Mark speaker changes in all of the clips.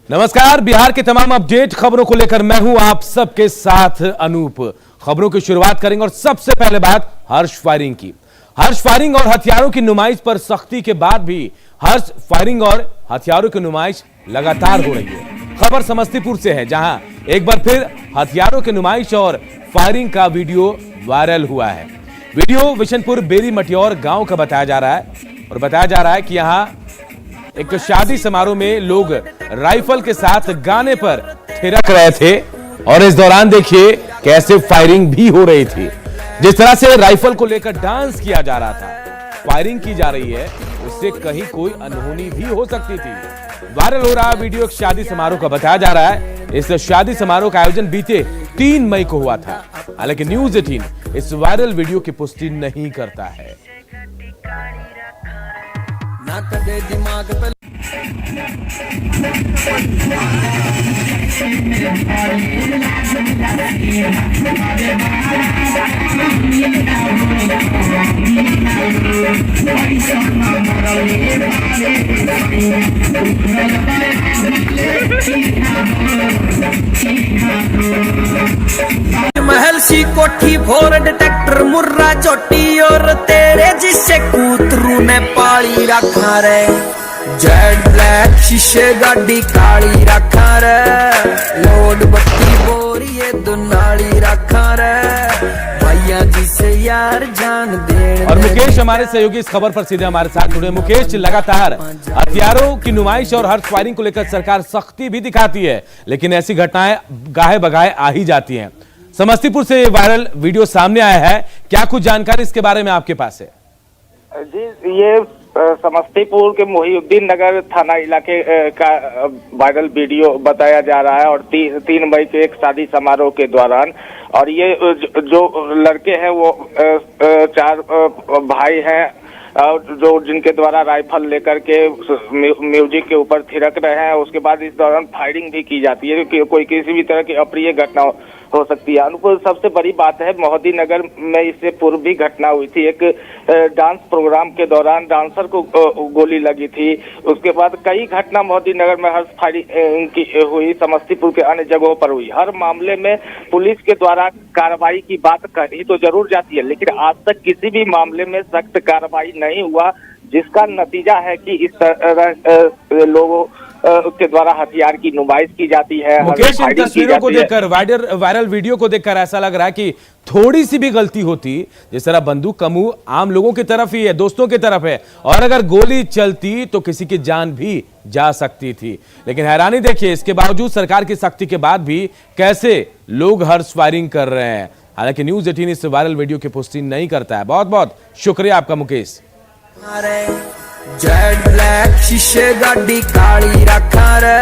Speaker 1: नमस्कार। बिहार के तमाम अपडेट खबरों को लेकर मैं हूं आप सबके साथ अनूप। खबरों की शुरुआत करेंगे और सबसे पहले बात हर्ष फायरिंग की। हर्ष फायरिंग और हथियारों की नुमाइश पर सख्ती के बाद भी हर्ष फायरिंग और हथियारों की नुमाइश लगातार हो रही है। खबर समस्तीपुर से है, जहां एक बार फिर हथियारों की नुमाइश और फायरिंग का वीडियो वायरल हुआ है। वीडियो बिशनपुर बेरी मटियोर गांव का बताया जा रहा है और बताया जा रहा है कि यहां एक शादी समारोह में लोग राइफल के साथ गाने पर थिरक रहे थे और इस दौरान देखिए कैसे फायरिंग भी हो रही थी। जिस तरह से राइफल को लेकर डांस किया जा रहा था, फायरिंग की जा रही है, उससे कहीं कोई अनहोनी भी हो सकती थी। वायरल हो रहा वीडियो एक शादी समारोह का बताया जा रहा है। इस शादी समारोह का आयोजन बीते 3 मई को हुआ था। हालांकि न्यूज़ 18 इस वायरल वीडियो की पुष्टि नहीं करता है। दिमाग पे
Speaker 2: महल सी कोठी भोर डिटेक्टर मुर्रा चोटी और तेरे जिसे कूतरू ने पाली रखा रे। जेड ब्लैक शीशे गाड़ी काली रखा रे। लोड बत्ती बोरिए दुनाली रखा रे। भैया जी से यार जान दे।
Speaker 1: और मुकेश हमारे सहयोगी इस खबर पर सीधे हमारे साथ जुड़े। मुकेश, लगातार हथियारों की नुमाइश और हर्ष फायरिंग को लेकर सरकार सख्ती भी दिखाती है, लेकिन ऐसी घटनाएं गाहे बगाहे आ ही जाती हैं। समस्तीपुर से वायरल वीडियो सामने आया है, क्या कुछ जानकारी इसके बारे में आपके पास है?
Speaker 3: जी, ये समस्तीपुर के मोहिउद्दीन नगर थाना इलाके का वायरल वीडियो बताया जा रहा है और 3 मई के एक शादी समारोह के दौरान। और ये जो लड़के हैं वो 4 भाई हैं जो जिनके द्वारा राइफल लेकर के म्यूजिक के ऊपर थिरक रहे हैं। उसके बाद इस दौरान फायरिंग भी की जाती है कि कोई किसी भी तरह की अप्रिय घटना हो सकती है। अनुपुर, सबसे बड़ी बात है मोहद्दी नगर में इससे पूर्व भी घटना हुई थी। एक डांस प्रोग्राम के दौरान डांसर को गोली लगी थी। उसके बाद कई घटना मोहद्दी नगर में हर्ष फायरिंग की हुई, समस्तीपुर के अन्य जगहों पर हुई। हर मामले में पुलिस के द्वारा कार्रवाई की बात कही तो जरूर जाती है, लेकिन आज तक किसी भी मामले में सख्त कार्रवाई नहीं हुआ, जिसका नतीजा है कि इस तरह लोगों के द्वारा हथियार की नुमाइश की जाती है।
Speaker 1: मुकेश, इन तस्वीरों को देखकर, वायरल वीडियो को देखकर ऐसा लग रहा है कि थोड़ी सी भी गलती होती, जिस तरह बंदूक का मुंह आम लोगों की तरफ ही है, दोस्तों की तरफ है, और अगर गोली चलती तो किसी की जान भी जा सकती थी। लेकिन हैरानी देखिए, इसके बावजूद सरकार की सख्ती के बाद भी कैसे लोग हर्ष फायरिंग कर रहे हैं। हालांकि न्यूज़ 18 इस वायरल वीडियो की पुष्टि नहीं करता है। बहुत बहुत शुक्रिया आपका मुकेश।
Speaker 2: जेड ब्लैक शीशे गाड़ी काली रखा रे।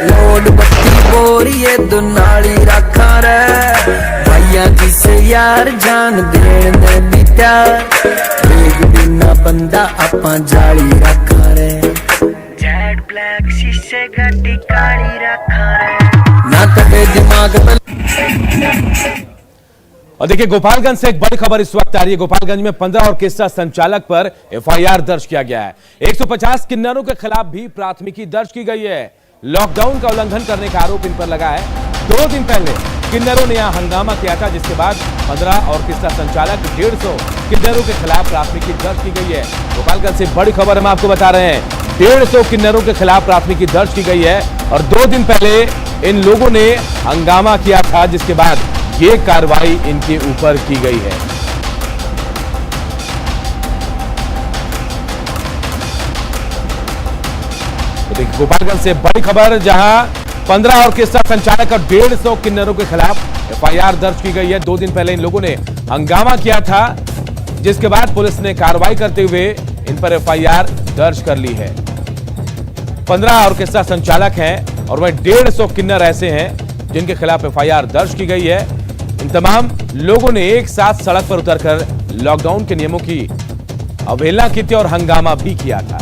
Speaker 2: लोड बत्ती बोरिए दुनाली रखा रे। भैया जी से यार जान देन दे बिता। एक बिना बंदा अपा जाली रखा रे। जेड ब्लैक शीशे गाड़ी काली रखा रे। ना तबे दिमाग पे।
Speaker 1: और देखिए, गोपालगंज से एक बड़ी खबर इस वक्त आ रही है। गोपालगंज में 15 ऑर्केस्ट्रा संचालक पर एफआईआर दर्ज किया गया है। 150 किन्नरों के खिलाफ भी प्राथमिकी दर्ज की गई है। लॉकडाउन का उल्लंघन करने का आरोप इन पर लगा है। 2 दिन पहले किन्नरों ने यहां हंगामा किया था, जिसके बाद 15 ऑर्केस्ट्रा संचालक 150 किन्नरों के खिलाफ प्राथमिकी दर्ज की गई है। गोपालगंज से बड़ी खबर हम आपको बता रहे हैं, 150 किन्नरों के खिलाफ प्राथमिकी दर्ज की गई है और 2 दिन पहले इन लोगों ने हंगामा किया था, जिसके बाद ये कार्रवाई इनके ऊपर की गई है। तो देखिए, गोपालगंज से बड़ी खबर, जहां 15 ऑर्केस्ट्रा संचालक और 150 किन्नरों के खिलाफ एफआईआर दर्ज की गई है। 2 दिन पहले इन लोगों ने हंगामा किया था, जिसके बाद पुलिस ने कार्रवाई करते हुए इन पर एफआईआर दर्ज कर ली है। 15 ऑर्केस्ट्रा संचालक हैं और वह 150 किन्नर ऐसे हैं जिनके खिलाफ एफआईआर दर्ज की गई है। इन तमाम लोगों ने एक साथ सड़क पर उतरकर लॉकडाउन के नियमों की अवहेलना की थी और हंगामा भी किया था।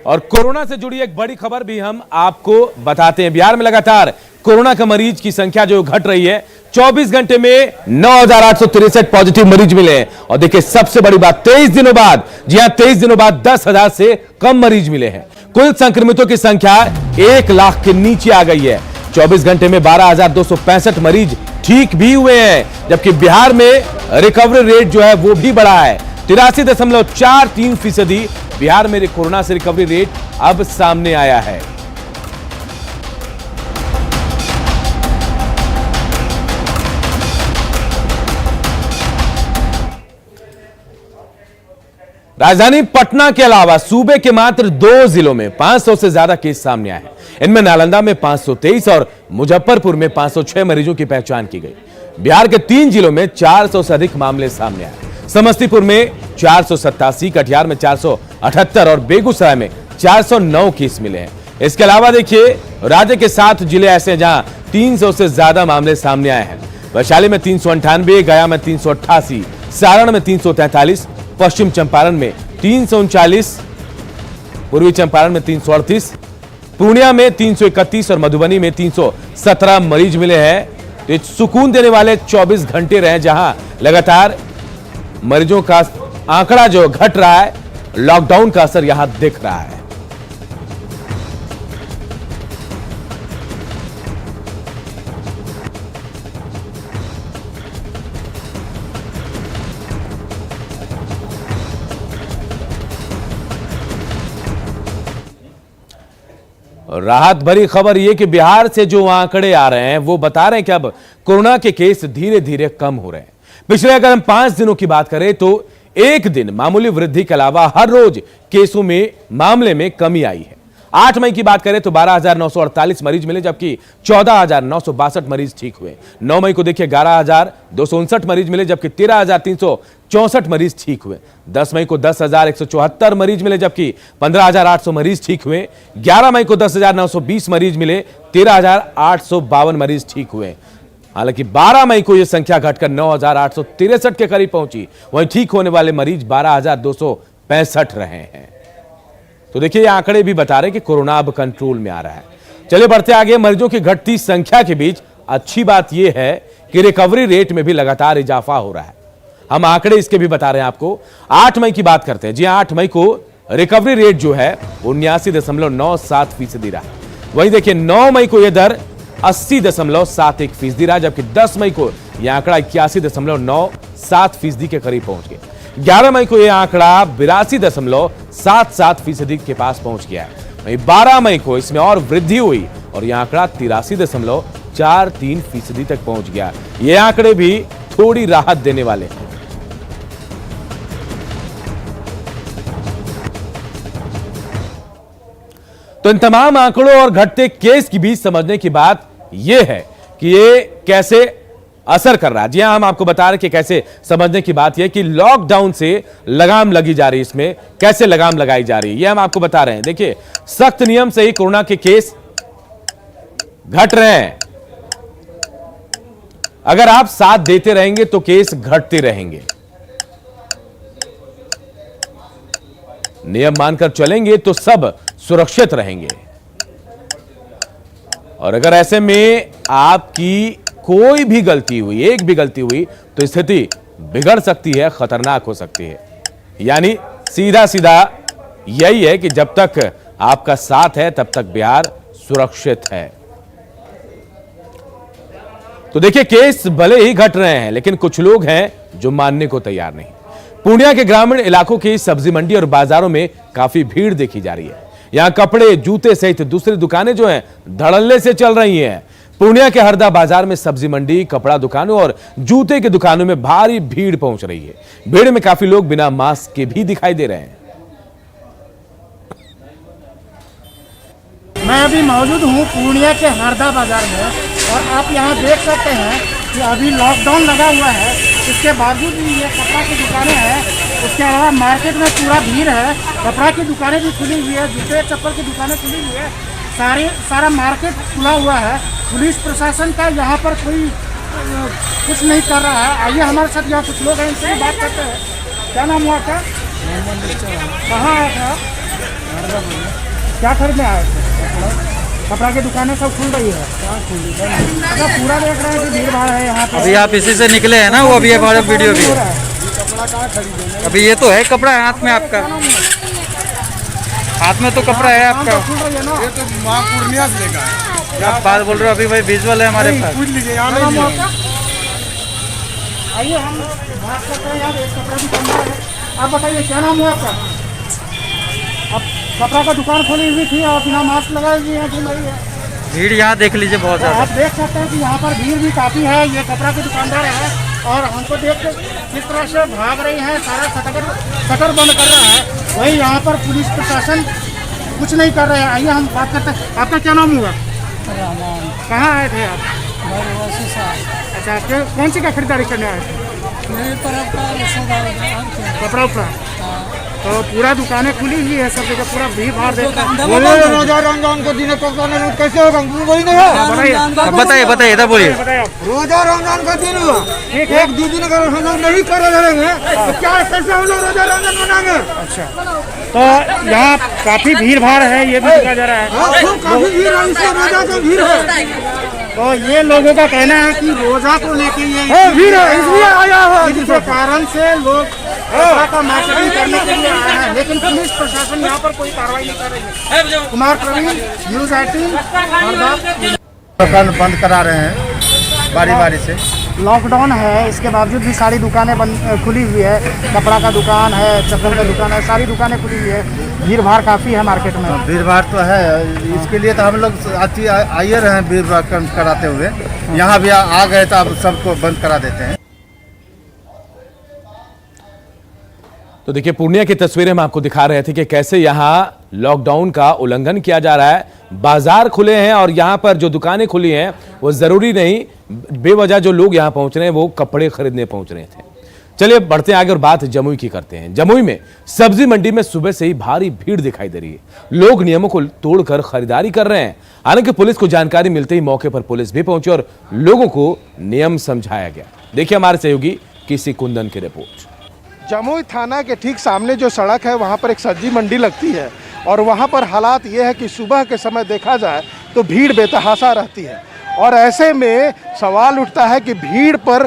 Speaker 1: और कोरोना से जुड़ी एक बड़ी खबर भी हम आपको बताते हैं। बिहार में लगातार कोरोना का मरीज की संख्या जो घट रही है, 24 घंटे में 9,863 पॉजिटिव मरीज मिले हैं। और देखिए सबसे बड़ी बात, 23 दिनों बाद, जी हां 23 दिनों बाद 10,000 से कम मरीज मिले हैं। कुल संक्रमितों की संख्या 1 लाख के नीचे आ गई है। 24 घंटे में 12,265 मरीज ठीक भी हुए हैं, जबकि बिहार में रिकवरी रेट जो है वो भी बढ़ा है। 83.43% बिहार में कोरोना से रिकवरी रेट अब सामने आया है। राजधानी पटना के अलावा सूबे के मात्र 2 जिलों में 500 से ज्यादा केस सामने आए हैं। इनमें नालंदा में 523 और मुजफ्फरपुर में 506 मरीजों की पहचान की गई। बिहार के 3 जिलों में 400 से अधिक मामले सामने आए। समस्तीपुर में 487, कटिहार में 478 और बेगूसराय में 409 केस मिले हैं। इसके अलावा देखिए राज्य के 7 जिले ऐसे हैं जहां 300 से ज्यादा मामले सामने आए हैं। वैशाली में 398, गया में 388, सारण में 343, पश्चिम चंपारण में 339, पूर्वी चंपारण में 338, पूर्णिया में 331 और मधुबनी में 317 मरीज मिले हैं। तो सुकून देने वाले 24 घंटे रहे जहां लगातार मरीजों का आंकड़ा जो घट रहा है, लॉकडाउन का असर यहां दिख रहा है। राहत भरी खबर यह कि बिहार से जो आंकड़े आ रहे हैं वो बता रहे हैं कि अब कोरोना के केस धीरे धीरे कम हो रहे हैं। पिछले अगर हम 5 दिनों की बात करें तो एक दिन मामूली वृद्धि के अलावा हर रोज केसों में मामले में कमी आई है। 8 मई की बात करें तो 12,948 मरीज मिले, जबकि 14,962 मरीज ठीक हुए। 9 मई को देखिए 11,259 मरीज मिले, जबकि 13,364 मरीज ठीक हुए। 10 मई को 10,174 मरीज मिले, जबकि 15,800 मरीज ठीक हुए। 11 मई को 10,920 मरीज मिले, 13,852 मरीज ठीक हुए। हालांकि 12 मई को यह संख्या घटकर 9,863 के करीब पहुंची। वहीं ठीक होने वाले मरीज 12,265 रहे हैं। तो देखिए ये आंकड़े भी बता रहे हैं कि कोरोना अब कंट्रोल में आ रहा है। चलिए बढ़ते आगे। मरीजों की घटती संख्या के बीच अच्छी बात यह है कि रिकवरी रेट में भी लगातार इजाफा हो रहा है। हम आंकड़े इसके भी बता रहे हैं आपको। 8 मई की बात करते हैं। जी 8 मई को रिकवरी रेट जो है 79.97% रहा। वहीं देखिए 9 मई को यह दर 80.71% रहा, जबकि 10 मई को यह आंकड़ा 81.97% के करीब पहुंच गया। 11 मई को यह आंकड़ा 82.77% के पास पहुंच गया है। वहीं 12 मई को इसमें और वृद्धि हुई और यह आंकड़ा 83.43% तक पहुंच गया। ये आंकड़े भी थोड़ी राहत देने वाले हैं। तो इन तमाम आंकड़ों और घटते केस के बीच समझने की बात यह है कि ये कैसे असर कर रहा है। जी हां, हम आपको बता रहे हैं कि कैसे समझने की बात यह है कि लॉकडाउन से लगाम लगी जा रही है। इसमें कैसे लगाम लगाई जा रही है ये हम आपको बता रहे हैं। देखिए सख्त नियम से ही कोरोना के केस घट रहे हैं। अगर आप साथ देते रहेंगे तो केस घटते रहेंगे। नियम मानकर चलेंगे तो सब सुरक्षित रहेंगे। और अगर ऐसे में आपकी कोई भी गलती हुई, एक भी गलती हुई, तो स्थिति बिगड़ सकती है, खतरनाक हो सकती है। यानी सीधा सीधा यही है कि जब तक आपका साथ है तब तक बिहार सुरक्षित है। तो देखिए केस भले ही घट रहे हैं, लेकिन कुछ लोग हैं जो मानने को तैयार नहीं। पूर्णिया के ग्रामीण इलाकों की सब्जी मंडी और बाजारों में काफी भीड़ देखी जा रही है। यहां कपड़े, जूते सहित दूसरी दुकानें जो हैं धड़ल्ले से चल रही हैं। पूर्णिया के हरदा बाजार में सब्जी मंडी, कपड़ा दुकानों और जूते की दुकानों में भारी भीड़ पहुंच रही है। भीड़ में काफी लोग बिना मास्क के भी दिखाई दे रहे हैं।
Speaker 4: मैं अभी मौजूद हूँ पूर्णिया के हरदा बाजार में और आप यहाँ देख सकते हैं कि अभी लॉकडाउन लगा हुआ है। इसके बावजूद भी ये कपड़ा की दुकानें हैं। उसके अलावा मार्केट में पूरा भीड़ है। कपड़ा की दुकानें भी खुली हुई है, जूते चप्पल की दुकानें खुली हुई है। सारा मार्केट खुला हुआ है। पुलिस प्रशासन का यहाँ पर कोई कुछ नहीं कर रहा है। आइए हमारे साथ यहाँ कुछ लोग हैं, इनसे बात करते हैं। क्या नाम हुआ आपका? कहाँ आया था? क्या खरीदने आए थे? कपड़ा की दुकानें सब खुल रही है। अच्छा, पूरा देख रहे हैं कि भीड़ भाड़ है यहाँ पे।
Speaker 5: अभी आप इसी से निकले हैं ना, वो अभी हमारा वीडियो भी है। अभी ये तो है कपड़ा है हाथ में आपका, हाथ में तो कपड़ा है आपका।
Speaker 4: खुल रही है ना।
Speaker 6: ये तो माँ पूर्णिया से लेगा है।
Speaker 5: क्या बात बोल रहे हो, अभी भाई विजुअल है हमारे पास।
Speaker 6: पूछ लीजिए, यहाँ नहीं है।
Speaker 4: आइए हम बात करते हैं। यार एक कपड़ा दुकानदार है, आप बताइए क्या नाम है आपका? अब कपड़ा का दुकान खोली हुई थी और बिना मास्क लगाए हुए हैं, घूम रही है।
Speaker 5: भीड़ यहाँ देख लीजिए बहुत
Speaker 4: तो
Speaker 5: ज्यादा।
Speaker 4: आप देख सकते हैं कि यहाँ पर भीड़ भी काफ़ी है। ये कपड़ा की दुकानदार है और हमको देख के किस तरह से भाग रही है, सारा शटर बंद कर रहा है। वही यहाँ पर पुलिस प्रशासन कुछ नहीं कर रहे हैं। आइए हम बात करते हैं। आपका क्या नाम हुआ? कहाँ आए थे आप? अच्छा, कौन सी का खरीदारी करने आए थे? कपड़ा उपड़ा। तो पूरा दुकानें खुली हुई है, सब जगह पूरा भीड़ भाड़ देखता है।
Speaker 6: रोजा रमजान को दिन कैसे होगा?
Speaker 5: बताइए बताइए, इधर बोलिए।
Speaker 6: रोजा रमजान का दिन हुआ, एक दो दिन अगर हम लोग नहीं कर रहेंगे तो क्या कैसे हम लोग रोजा रमजान मनाएंगे?
Speaker 4: अच्छा, तो यहाँ काफी भीड़ भाड़ है, ये भी देखा जा रहा है।
Speaker 6: काफी भीड़ है, इससे रोजा का भीड़ है।
Speaker 4: तो ये लोगों का कहना है कि रोजा को लेके ये
Speaker 6: भीड़ है, इसलिए आया है।
Speaker 4: जिसके कारण से लोग कपड़ा का मार्केटिंग करने के लिए आए हैं, लेकिन पुलिस प्रशासन यहाँ पर कोई कार्रवाई नहीं कर रही है। कुमार प्रवीण, न्यूज़ 18।
Speaker 6: दुकान बंद करा रहे हैं बारी बारी से।
Speaker 4: लॉकडाउन है, इसके बावजूद भी सारी दुकानें बंद खुली हुई है। कपड़ा का दुकान है, चप्पल का दुकान है, सारी दुकानें खुली हुई है। भीड़ भाड़ काफ़ी है मार्केट में।
Speaker 6: भीड़ भाड़ तो है, इसके लिए तो हम लोग आइए रहे हैं भीड़ भाड़ कराते हुए। यहाँ भी आ गए तो अब सबको बंद करा देते हैं।
Speaker 1: तो देखिए, पूर्णिया की तस्वीरें हम आपको दिखा रहे थे कि कैसे यहां लॉकडाउन का उल्लंघन किया जा रहा है। बाजार खुले हैं और यहां पर जो दुकानें खुली हैं वो जरूरी नहीं, बेवजह जो लोग यहां पहुंच रहे हैं वो कपड़े खरीदने पहुंच रहे थे। चलिए बढ़ते हैं आगे और बात जमुई की करते हैं। जमुई में सब्जी मंडी में सुबह से ही भारी भीड़ दिखाई दे रही है। लोग नियमों को तोड़कर खरीदारी कर रहे हैं। हालांकि पुलिस को जानकारी मिलते ही मौके पर पुलिस भी पहुंची और लोगों को नियम समझाया गया। देखिए हमारे सहयोगी किसी कुंदन की रिपोर्ट।
Speaker 7: जमुई थाना के ठीक सामने जो सड़क है वहाँ पर एक सब्जी मंडी लगती है और वहाँ पर हालात ये है कि सुबह के समय देखा जाए तो भीड़ बेतहाशा रहती है। और ऐसे में सवाल उठता है कि भीड़ पर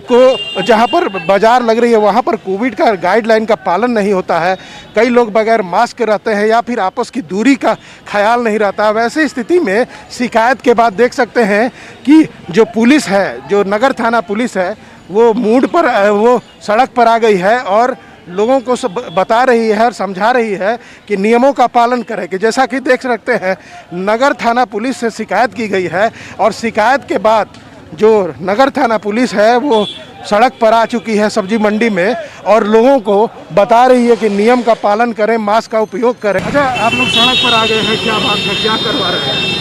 Speaker 7: को जहाँ पर बाजार लग रही है वहाँ पर कोविड का गाइडलाइन का पालन नहीं होता है। कई लोग बगैर मास्क रहते हैं या फिर आपस की दूरी का ख्याल नहीं रहता है। वैसे स्थिति में शिकायत के बाद देख सकते हैं कि जो पुलिस है, जो नगर थाना पुलिस है, वो मूड पर वो सड़क पर आ गई है और लोगों को सब बता रही है और समझा रही है कि नियमों का पालन करें। कि जैसा कि देख सकते हैं नगर थाना पुलिस से शिकायत की गई है और शिकायत के बाद जो नगर थाना पुलिस है वो सड़क पर आ चुकी है सब्जी मंडी में और लोगों को बता रही है कि नियम का पालन करें, मास्क का उपयोग करें। अच्छा, आप लोग सड़क पर आ गए हैं, क्या बात है, क्या करवा रहे हैं?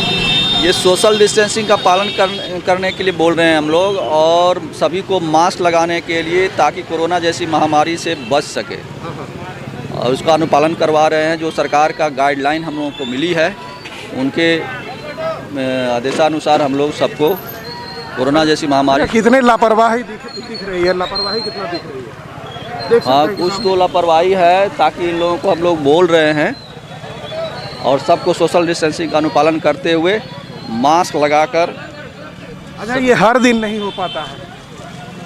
Speaker 8: ये सोशल डिस्टेंसिंग का पालन करने के लिए बोल रहे हैं हम लोग और सभी को मास्क लगाने के लिए, ताकि कोरोना जैसी महामारी से बच सके और उसका अनुपालन करवा रहे हैं। जो सरकार का गाइडलाइन हम लोगों को मिली है उनके आदेशानुसार हम लोग सबको कोरोना जैसी महामारी।
Speaker 7: कितने लापरवाही दिख रही है, लापरवाही कितना दिख रही है?
Speaker 8: हाँ, कुछ तो लापरवाही है, ताकि इन लोगों को हम लोग बोल रहे हैं और सबको सोशल डिस्टेंसिंग का अनुपालन करते हुए मास्क लगाकर।
Speaker 7: अच्छा, ये हर दिन नहीं हो पाता है?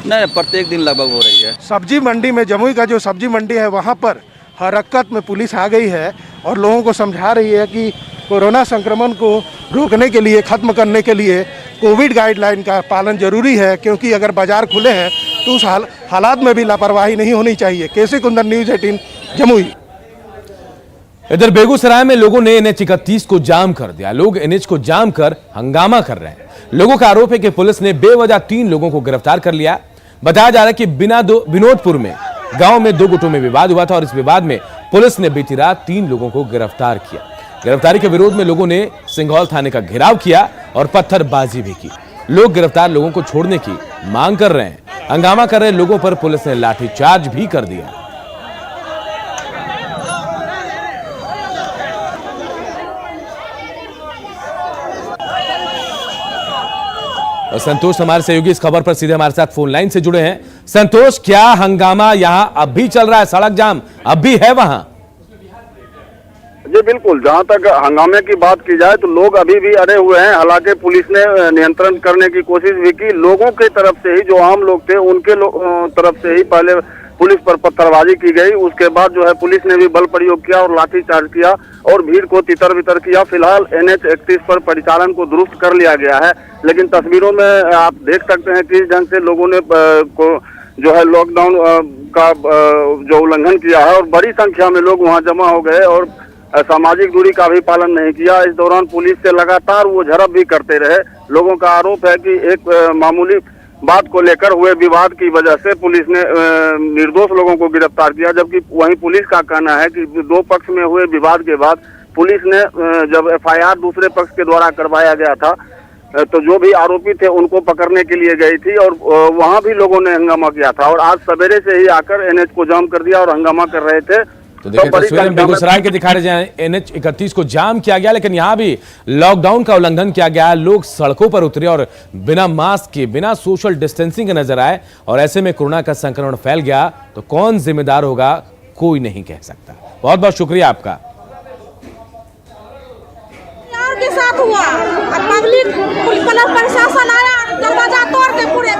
Speaker 8: नहीं, प्रत्येक दिन लगभग हो रही है।
Speaker 7: सब्जी मंडी में, जमुई का जो सब्जी मंडी है वहाँ पर हरकत में पुलिस आ गई है और लोगों को समझा रही है कि कोरोना संक्रमण को रोकने के लिए, ख़त्म करने के लिए कोविड गाइडलाइन का पालन जरूरी है, क्योंकि अगर बाजार खुले हैं तो उस हालात में भी लापरवाही नहीं होनी चाहिए। केसी कुंदन, न्यूज़ 18 जमुई।
Speaker 1: इधर बेगूसराय में लोगों ने NH 31 को जाम कर दिया। लोग NH को जाम कर हंगामा कर रहे हैं। लोगों का आरोप है कि पुलिस ने बेवजह 3 लोगों को गिरफ्तार कर लिया। बताया जा रहा है कि विनोदपुर में गांव में 2 गुटों में विवाद हुआ था और इस विवाद में पुलिस ने बीती रात 3 लोगों को गिरफ्तार किया। गिरफ्तारी के विरोध में लोगों ने सिंघौल थाने का घेराव किया और पत्थरबाजी भी की। लोग गिरफ्तार लोगों को छोड़ने की मांग कर रहे हैं। हंगामा कर रहे लोगों पर पुलिस ने लाठीचार्ज भी कर दिया। और संतोष हमारे सहयोगी इस खबर पर सीधे हमारे साथ फोन लाइन से जुड़े हैं। संतोष, क्या हंगामा यहां अब भी चल रहा है? सड़क जाम अब भी है वहां?
Speaker 9: जी बिल्कुल, जहां तक हंगामे की बात की जाए तो लोग अभी भी अड़े हुए हैं। हालांकि पुलिस ने नियंत्रण करने की कोशिश भी की। लोगों के तरफ से ही, जो आम लोग थे उनके तरफ से ही पहले पुलिस पर पत्थरबाजी की गई। उसके बाद जो है पुलिस ने भी बल प्रयोग किया और लाठीचार्ज किया और भीड़ को तितर बितर किया। फिलहाल NH 31 पर परिचालन को दुरुस्त कर लिया गया है, लेकिन तस्वीरों में आप देख सकते हैं किस ढंग से लोगों ने जो है लॉकडाउन का जो उल्लंघन किया है और बड़ी संख्या में लोग वहां जमा हो गए और सामाजिक दूरी का भी पालन नहीं किया। इस दौरान पुलिस से लगातार वो झड़प भी करते रहे। लोगों का आरोप है कि एक मामूली बात को लेकर हुए विवाद की वजह से पुलिस ने निर्दोष लोगों को गिरफ्तार किया, जबकि वहीं पुलिस का कहना है कि दो पक्ष में हुए विवाद के बाद पुलिस ने जब FIR दूसरे पक्ष के द्वारा करवाया गया था तो जो भी आरोपी थे उनको पकड़ने के लिए गई थी और वहां भी लोगों ने हंगामा किया था और आज सवेरे से ही आकर NH को जाम कर दिया और हंगामा कर रहे थे।
Speaker 1: तो देखिए तस्वीरें बेगूसराय के दिखा रहे हैं। NH 31 को जाम किया गया, लेकिन यहाँ भी लॉकडाउन का उल्लंघन किया गया। लोग सड़कों पर उतरे और बिना मास्क के, बिना सोशल डिस्टेंसिंग के नजर आए और ऐसे में कोरोना का संक्रमण फैल गया तो कौन जिम्मेदार होगा, कोई नहीं कह सकता। बहुत बहुत शुक्रिया आपका।
Speaker 10: के साथ हुआ पब्लिक प्रशासन आया, दरवाजा तोड़ के पूरे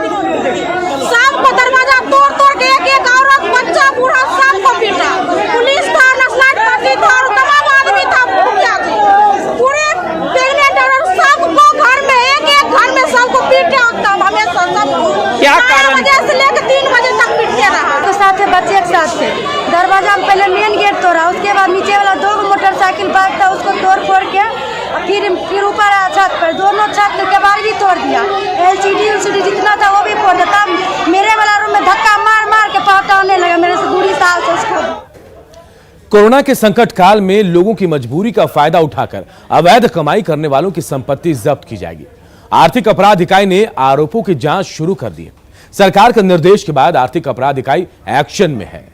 Speaker 10: सबको दरवाजा तोड़ के एक औरत, बच्चा, बूढ़ा सबको पीटा। पुलिस था, नक्सलाइट पार्टी था और तमाम आदमी था, मुखिया जी पूरे प्रेग्नेंट और सबको घर में एक घर में सबको पीटे। तब हमें सबको क्या कारण बजे से लेकर 3 बजे तक पीटते रहा।
Speaker 11: तो साथ थे बच्चे एक साथ थे। दरवाजा में पहले मेन गेट तोड़ा, उसके बाद नीचे वाला 2 मोटरसाइकिल बाइक था उसको तोड़ फोड़ के फिर ऊपर आया छत पर, दोनों छत के बार भी तोड़ दिया। LCD जितना था वो भी फोड़ दिया। मेरे वाला रूम में धक्का मार मार के पहुंचाने लगा मेरे से दूरी साल से उसको।
Speaker 1: कोरोना के संकट काल में लोगों की मजबूरी का फायदा उठाकर अवैध कमाई करने वालों की संपत्ति जब्त की जाएगी। आर्थिक अपराध इकाई ने आरोपों की जांच शुरू कर दी है। सरकार के निर्देश के बाद आर्थिक अपराध इकाई एक्शन में है।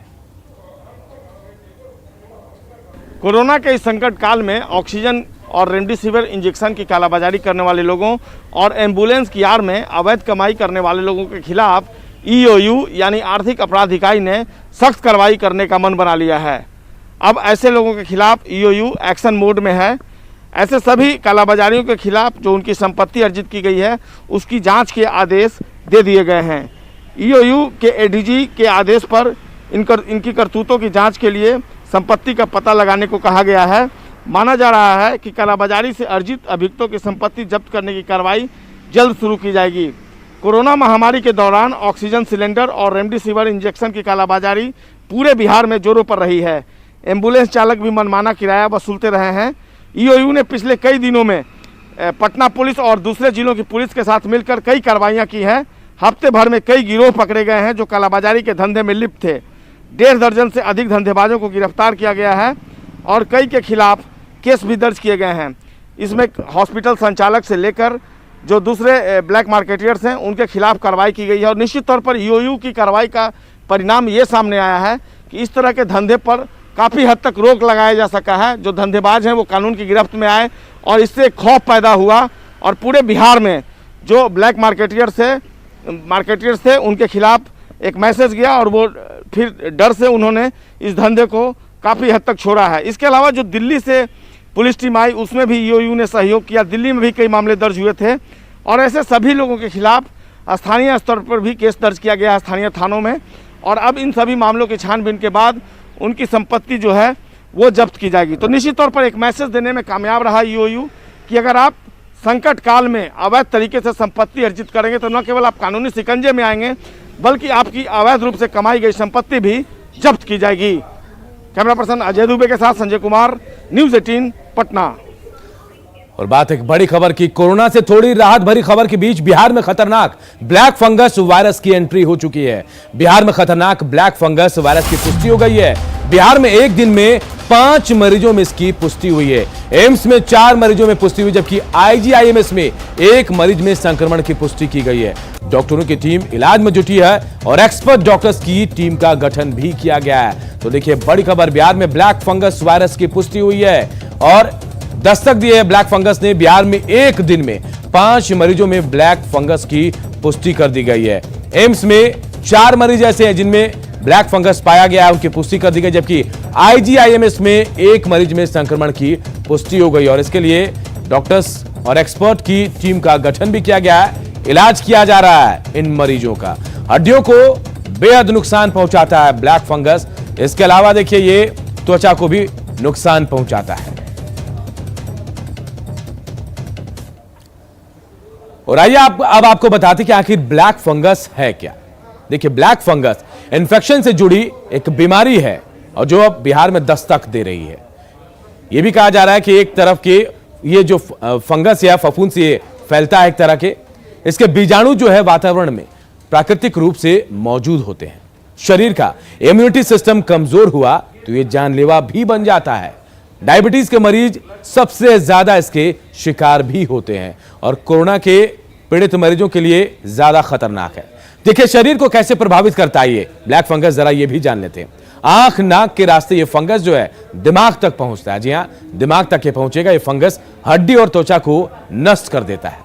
Speaker 7: कोरोना के इस संकट काल में ऑक्सीजन और रेमडेसिविर इंजेक्शन की कालाबाजारी करने वाले लोगों और एम्बुलेंस की आड़ में अवैध कमाई करने वाले लोगों के खिलाफ EOU यानी आर्थिक अपराध इकाई ने सख्त कार्रवाई करने का मन बना लिया है। अब ऐसे लोगों के खिलाफ EOU एक्शन मोड में है। ऐसे सभी कालाबाजारियों के खिलाफ जो उनकी संपत्ति अर्जित की गई है उसकी जांच के आदेश दे दिए गए हैं। EOU के ADG के आदेश पर इनकी करतूतों की जाँच के लिए संपत्ति का पता लगाने को कहा गया है। माना जा रहा है कि कालाबाजारी से अर्जित अभियुक्तों की संपत्ति जब्त करने की कार्रवाई जल्द शुरू की जाएगी। कोरोना महामारी के दौरान ऑक्सीजन सिलेंडर और रेमडेसिविर इंजेक्शन की कालाबाजारी पूरे बिहार में जोरों पर रही है। एम्बुलेंस चालक भी मनमाना किराया वसूलते रहे हैं। EOU ने पिछले कई दिनों में पटना पुलिस और दूसरे जिलों की पुलिस के साथ मिलकर कई कार्रवाइयाँ की हैं। हफ्ते भर में कई गिरोह पकड़े गए हैं जो कालाबाजारी के धंधे में लिप्त थे। 1.5 दर्जन से अधिक धंधेबाजों को गिरफ्तार किया गया है और कई के खिलाफ केस भी दर्ज किए गए हैं। इसमें हॉस्पिटल संचालक से लेकर जो दूसरे ब्लैक मार्केटियर्स हैं उनके खिलाफ कार्रवाई की गई है और निश्चित तौर पर EOU की कार्रवाई का परिणाम ये सामने आया है कि इस तरह के धंधे पर काफ़ी हद तक रोक लगाया जा सका है। जो धंधेबाज हैं वो कानून की गिरफ्त में आए और इससे खौफ पैदा हुआ और पूरे बिहार में जो ब्लैक मार्केटियर्स थे उनके खिलाफ एक मैसेज गया और वो फिर डर से उन्होंने इस धंधे को काफ़ी हद तक छोड़ा है। इसके अलावा जो दिल्ली से पुलिस टीम आई उसमें भी EOU ने सहयोग किया। दिल्ली में भी कई मामले दर्ज हुए थे और ऐसे सभी लोगों के खिलाफ स्थानीय स्तर पर भी केस दर्ज किया गया है स्थानीय थानों में और अब इन सभी मामलों की छानबीन के बाद उनकी संपत्ति जो है वो जब्त की जाएगी। तो निश्चित तौर पर एक मैसेज देने में कामयाब रहा EOU कि अगर आप संकट काल में अवैध तरीके से संपत्ति अर्जित करेंगे तो न केवल आप कानूनी शिकंजे में आएंगे बल्कि आपकी अवैध रूप से कमाई गई संपत्ति भी जब्त की जाएगी। कैमरा पर्सन अजय दुबे के साथ संजय कुमार, न्यूज़ 18 पटना।
Speaker 1: और बात एक बड़ी खबर की, कोरोना से थोड़ी राहत भरी खबर के बीच बिहार में खतरनाक ब्लैक फंगस वायरस की एंट्री हो चुकी है। बिहार में खतरनाक ब्लैक फंगस वायरस की पुष्टि हो गई है। बिहार में एक दिन में 5 मरीजों में इसकी पुष्टि हुई है। एम्स में 4 मरीजों में पुष्टि हुई जबकि IGIMS में 1 मरीज में संक्रमण की पुष्टि की गई है। डॉक्टरों की टीम इलाज में जुटी है और एक्सपर्ट डॉक्टर्स की टीम का गठन भी किया गया है। तो देखिए बड़ी खबर, बिहार में ब्लैक फंगस वायरस की पुष्टि हुई है और दस्तक दी है ब्लैक फंगस ने। बिहार में एक दिन में 5 मरीजों में ब्लैक फंगस की पुष्टि कर दी गई है। एम्स में 4 मरीज ऐसे हैं जिनमें ब्लैक फंगस पाया गया है उनकी पुष्टि कर दी गई, जबकि IGIMS में एक मरीज में संक्रमण की पुष्टि हो गई और इसके लिए डॉक्टर्स और एक्सपर्ट की टीम का गठन भी किया गया है। इलाज किया जा रहा है इन मरीजों का। हड्डियों को बेहद नुकसान पहुंचाता है ब्लैक फंगस। इसके अलावा देखिए ये त्वचा को भी नुकसान पहुंचाता है। और आइए अब आपको बताते कि आखिर ब्लैक फंगस है क्या। देखिए ब्लैक फंगस इन्फेक्शन से जुड़ी एक बीमारी है और जो अब बिहार में दस्तक दे रही है। यह भी कहा जा रहा है कि एक तरफ के ये जो फंगस या फफूंद से फैलता है एक तरह के, इसके बीजाणु जो है वातावरण में प्राकृतिक रूप से मौजूद होते हैं। शरीर का इम्यूनिटी सिस्टम कमजोर हुआ तो ये जानलेवा भी बन जाता है। डायबिटीज के मरीज सबसे ज्यादा इसके शिकार भी होते हैं और कोरोना के पीड़ित मरीजों के लिए ज्यादा खतरनाक है। देखिए शरीर को कैसे प्रभावित करता है ये ब्लैक फंगस, जरा ये भी जान लेते हैं। आंख नाक के रास्ते ये फंगस जो है दिमाग तक पहुंचता है। जी हां, दिमाग तक ये पहुंचेगा। ये फंगस हड्डी और त्वचा को नष्ट कर देता है।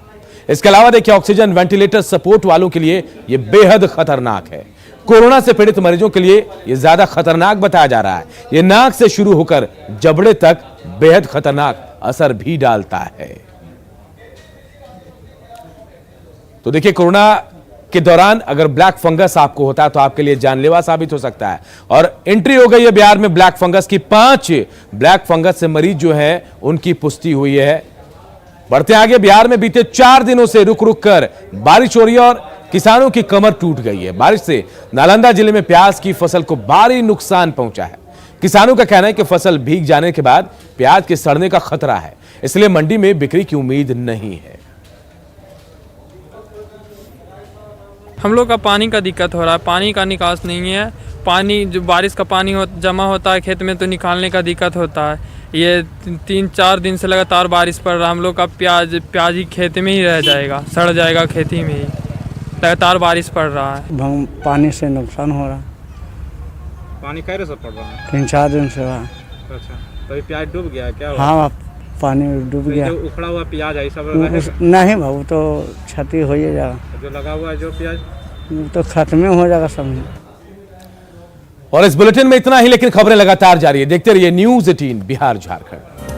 Speaker 1: इसके अलावा देखिए ऑक्सीजन वेंटिलेटर सपोर्ट वालों के लिए ये बेहद खतरनाक है। कोरोना से पीड़ित मरीजों के लिए ये ज्यादा खतरनाक बताया जा रहा है। ये नाक से शुरू होकर जबड़े तक बेहद खतरनाक असर भी डालता है। तो देखिए कोरोना के दौरान अगर ब्लैक फंगस आपको होता है तो आपके लिए जानलेवा साबित हो सकता है। और एंट्री हो गई है बिहार में ब्लैक फंगस की। 5 ब्लैक फंगस से मरीज जो है उनकी पुष्टि हुई है। बढ़ते आगे, बिहार में बीते 4 दिनों से रुक रुक कर बारिश हो रही है और किसानों की कमर टूट गई है। बारिश से नालंदा जिले में प्याज की फसल को भारी नुकसान पहुंचा है। किसानों का कहना है कि फसल भीग जाने के बाद प्याज के सड़ने का खतरा है, इसलिए मंडी में बिक्री की उम्मीद नहीं है।
Speaker 12: हम लोग का पानी का दिक्कत हो रहा है, पानी का निकास नहीं है। पानी जो बारिश का पानी जमा होता है खेत में तो निकालने का दिक्कत होता है। ये 3-4 दिन से लगातार बारिश पड़ रहा है। हम लोग का प्याज ही खेत में ही रह जाएगा, सड़ जाएगा खेती में ही। लगातार बारिश पड़ रहा है,
Speaker 13: पानी से नुकसान हो रहा है।
Speaker 5: पानी कैसे से पड़ रहा है?
Speaker 13: 3-4 दिन से रहा।
Speaker 5: अच्छा, तो ये प्याज डूब गया क्या?
Speaker 13: हाँ, पानी डूब गया।
Speaker 5: जो उखड़ा हुआ प्याज है सब
Speaker 13: नहीं भाऊ, तो क्षति हो ही जाएगा।
Speaker 5: जो लगा हुआ है जो प्याज
Speaker 13: तो खत्म हो जाएगा समझ।
Speaker 1: और इस बुलेटिन में इतना ही, लेकिन खबरें लगातार जारी है। देखते रहिए न्यूज़ 18 बिहार झारखंड।